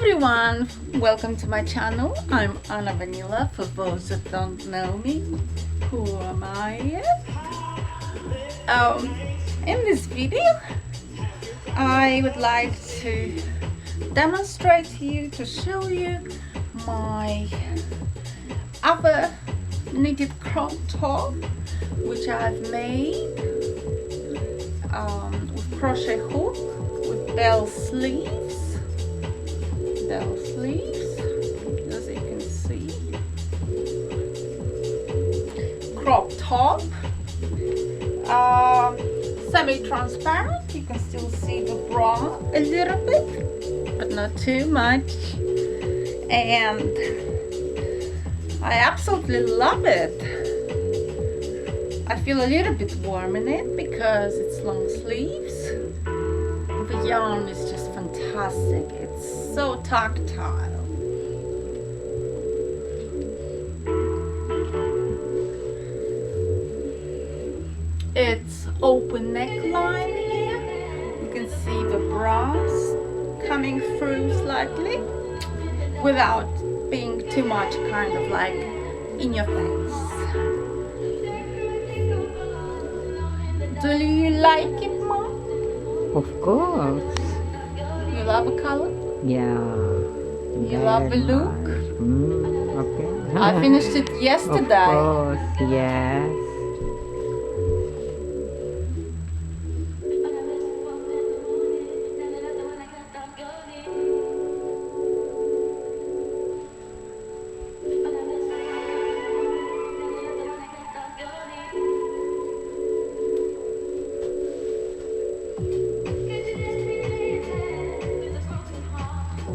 everyone, welcome to my channel. I'm Vanila. For those that don't know me, who am I? In this video I would like to demonstrate to you, to show you my other knitted crop top which I've made with crochet hook with bell sleeves, as you can see, crop top, semi-transparent. You can still see the bra a little bit, but not too much, and I absolutely love it. I feel a little bit warm in it because it's long sleeves. The yarn is just fantastic. It's so tactile. It's open neckline here. You can see the bras coming through slightly without being too much kind of like in your face. Do you like it, Mom? Of course. You love the color? Yeah. You love the look? Okay. I finished it yesterday. Of course, yes.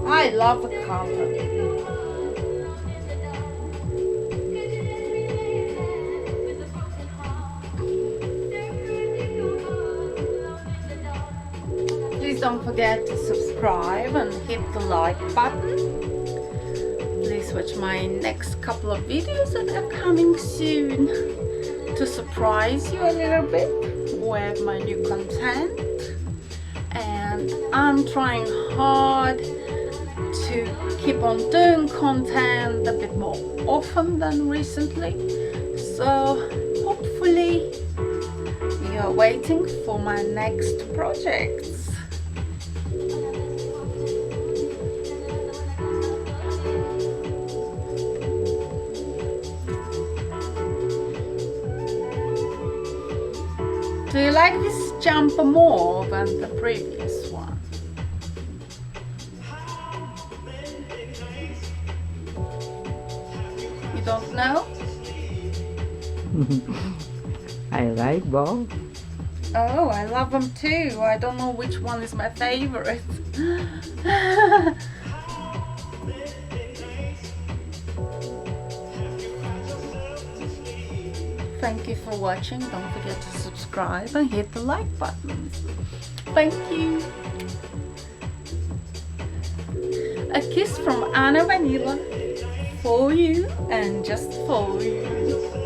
I love the color. Please don't forget to subscribe and hit the like button. Please watch my next couple of videos that are coming soon to surprise you a little bit with my new content. And I'm trying hard to keep on doing content a bit more often than recently, so hopefully you're waiting for my next projects. Do you like this jumper more than the previous one? You don't know? I like both. Oh, I love them too. I don't know which one is my favorite. Thank you for watching. Don't forget to subscribe and hit the like button. Thank you. A kiss from Vanila for you and just for you.